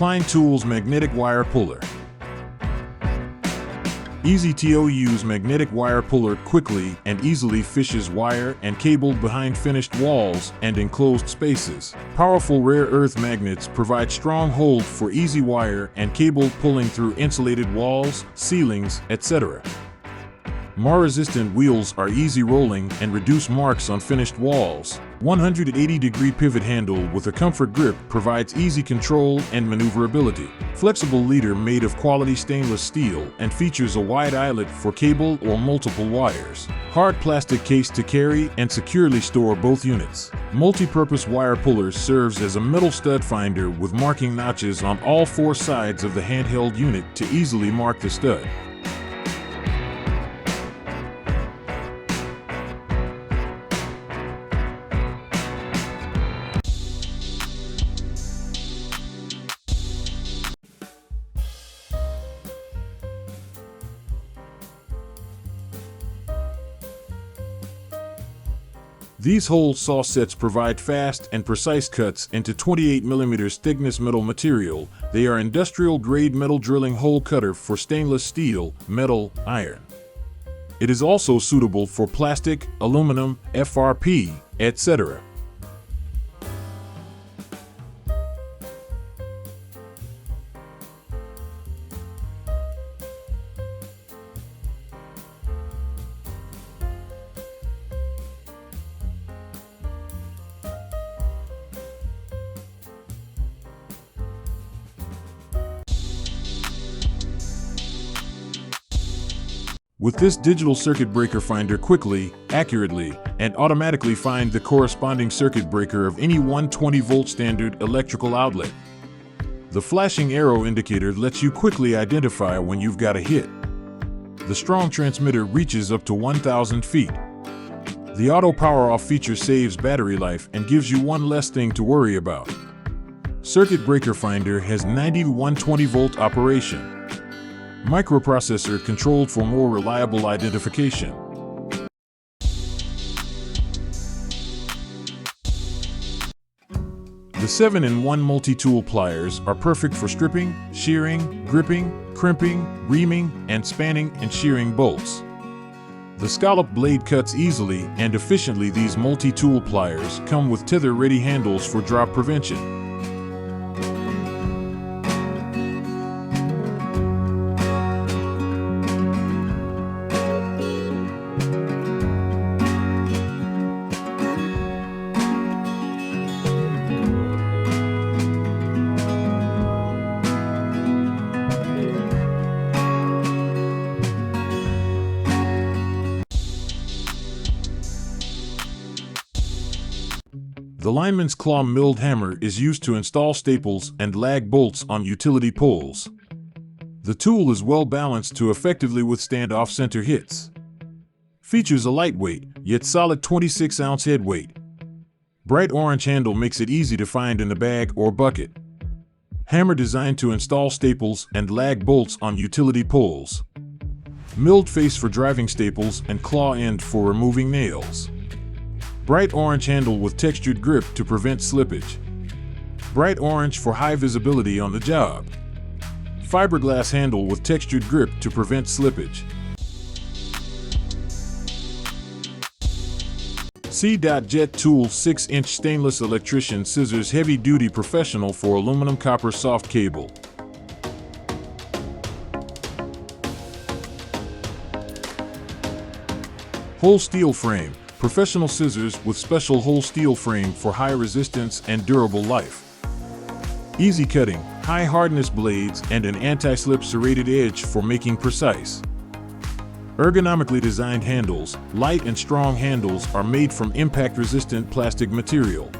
Klein Tools Magnetic Wire Puller. Easy to use magnetic wire puller quickly and easily fishes wire and cable behind finished walls and enclosed spaces. Powerful rare earth magnets provide strong hold for easy wire and cable pulling through insulated walls, ceilings, etc. More resistant wheels are easy rolling and reduce marks on finished walls. 180-degree pivot handle with a comfort grip provides easy control and maneuverability. Flexible leader made of quality stainless steel and features a wide eyelet for cable or multiple wires. Hard plastic case to carry and securely store both units. Multi-purpose wire puller serves as a metal stud finder with marking notches on all four sides of the handheld unit to easily mark the stud. These hole saw sets provide fast and precise cuts into 28mm thickness metal material. They are industrial-grade metal drilling hole cutter for stainless steel, metal, iron. It is also suitable for plastic, aluminum, FRP, etc. With this digital circuit breaker finder quickly, accurately, and automatically find the corresponding circuit breaker of any 120-volt standard electrical outlet. The flashing arrow indicator lets you quickly identify when you've got a hit. The strong transmitter reaches up to 1,000 feet. The auto power-off feature saves battery life and gives you one less thing to worry about. Circuit breaker finder has 90 to 120-volt operation. Microprocessor controlled for more reliable identification. The 7-in-1 multi-tool pliers are perfect for stripping, shearing, gripping, crimping, reaming, and spanning and shearing bolts. The scallop blade cuts easily and efficiently. These multi-tool pliers come with tether-ready handles for drop prevention. The lineman's claw milled hammer is used to install staples and lag bolts on utility poles. The tool is well balanced to effectively withstand off-center hits. Features a lightweight, yet solid 26-ounce head weight. Bright orange handle makes it easy to find in the bag or bucket. Hammer designed to install staples and lag bolts on utility poles. Milled face for driving staples and claw end for removing nails. Bright orange handle with textured grip to prevent slippage. Bright orange for high visibility on the job. Fiberglass handle with textured grip to prevent slippage. C.Jet Tool 6-inch stainless electrician scissors heavy-duty professional for aluminum copper soft cable. Whole steel frame. Professional scissors with special whole steel frame for high resistance and durable life. Easy cutting, high hardness blades, and an anti-slip serrated edge for making precise. Ergonomically designed handles, light and strong handles are made from impact-resistant plastic material.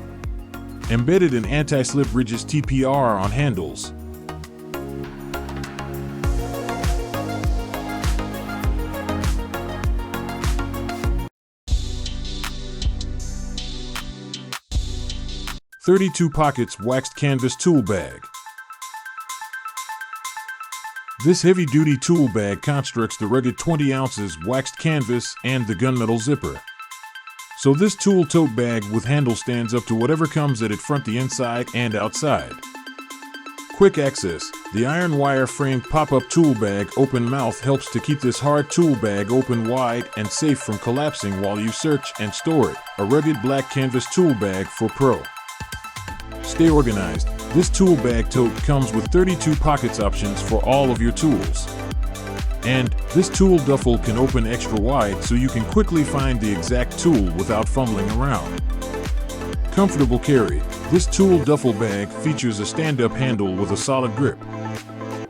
Embedded in anti-slip ridges TPR on handles. .32 pockets waxed canvas tool bag. This heavy-duty tool bag constructs the rugged 20 ounces waxed canvas and the gunmetal zipper. So this tool tote bag with handle stands up to whatever comes at it front the inside and outside. quick access, the iron wire framed pop-up tool bag open mouth helps to keep this hard tool bag open wide and safe from collapsing while you search and store it. A rugged black canvas tool bag for pro. Stay organized. This tool bag tote comes with 32 pockets options for all of your tools. And this tool duffel can open extra wide so you can quickly find the exact tool without fumbling around. Comfortable carry. This tool duffel bag features a stand-up handle with a solid grip.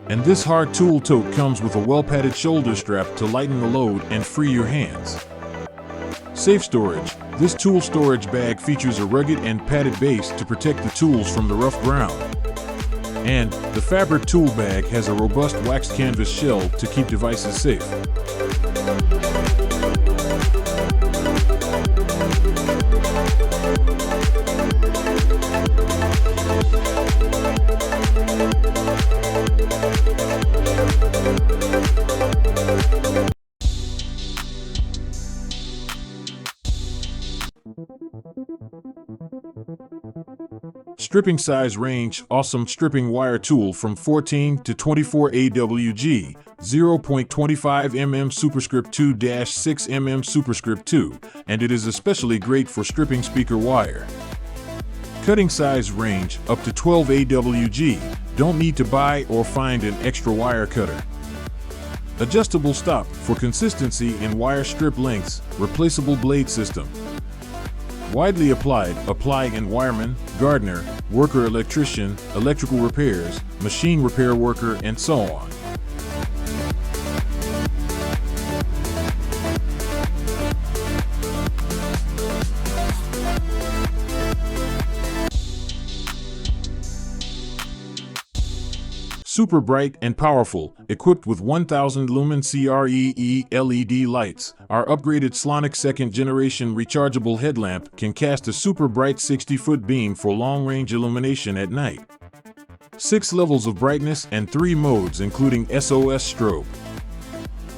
And this hard tool tote comes with a well-padded shoulder strap to lighten the load and free your hands. Safe storage. This tool storage bag features a rugged and padded base to protect the tools from the rough ground. And the fabric tool bag has a robust waxed canvas shell to keep devices safe. Stripping size range. Awesome stripping wire tool from 14 to 24 AWG, 0.25 mm superscript 2-6 mm superscript 2, and it is especially great for stripping speaker wire. Cutting size range up to 12 AWG. Don't need to buy or find an extra wire cutter. Adjustable stop for consistency in wire strip lengths. Replaceable blade system. Widely applied. Apply in wireman, gardener, worker electrician, electrical repairs, machine repair worker, and so on. Super bright and powerful, equipped with 1000 lumen CREE LED lights, our upgraded Slonic second generation rechargeable headlamp can cast a super bright 60-foot beam for long-range illumination at night. 6 levels of brightness and 3 modes including SOS strobe.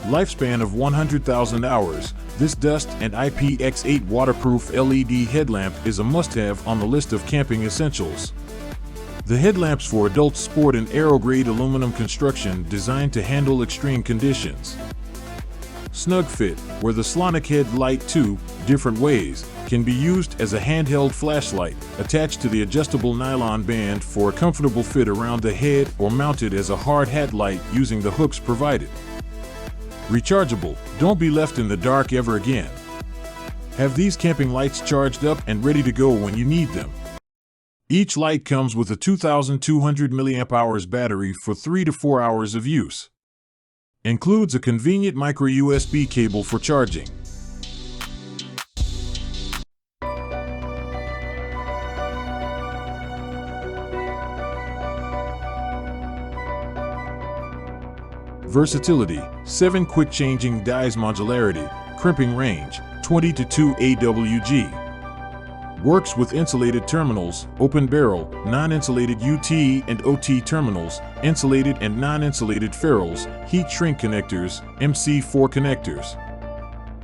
Lifespan of 100,000 hours, this dust and IPX8 waterproof LED headlamp is a must-have on the list of camping essentials. The headlamps for adults sport an aero-grade aluminum construction designed to handle extreme conditions. Snug fit, where the Slonic head light 2 different ways can be used as a handheld flashlight, attached to the adjustable nylon band for a comfortable fit around the head or mounted as a hard hat light using the hooks provided. Rechargeable, don't be left in the dark ever again. Have these camping lights charged up and ready to go when you need them. Each light comes with a 2200 mAh battery for 3 to 4 hours of use. Includes a convenient micro USB cable for charging. Versatility, 7 quick changing dies modularity, crimping range, 20 to 2 AWG. Works with insulated terminals, open barrel, non-insulated UT and OT terminals, insulated and non-insulated ferrules, heat shrink connectors, MC4 connectors.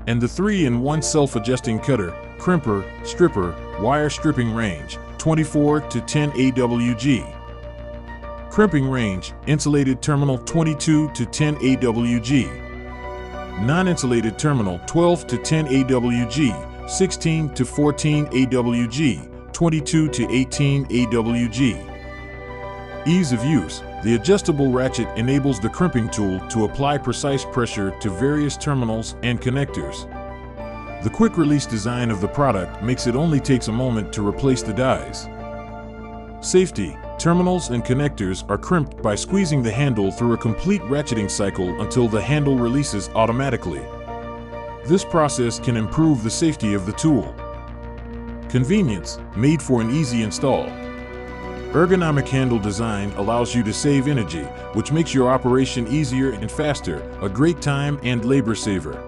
And the 3-in-1 self-adjusting cutter, crimper, stripper, wire stripping range, 24 to 10 AWG. Crimping range, insulated terminal 22 to 10 AWG. Non-insulated terminal 12 to 10 AWG. 16 to 14 AWG, 22 to 18 AWG. Ease of use. The adjustable ratchet enables the crimping tool to apply precise pressure to various terminals and connectors. The quick release design of the product makes it only takes a moment to replace the dies. Safety. Terminals and connectors are crimped by squeezing the handle through a complete ratcheting cycle until the handle releases automatically. This process can improve the safety of the tool. Convenience, made for an easy install. Ergonomic handle design allows you to save energy, which makes your operation easier and faster, a great time and labor saver.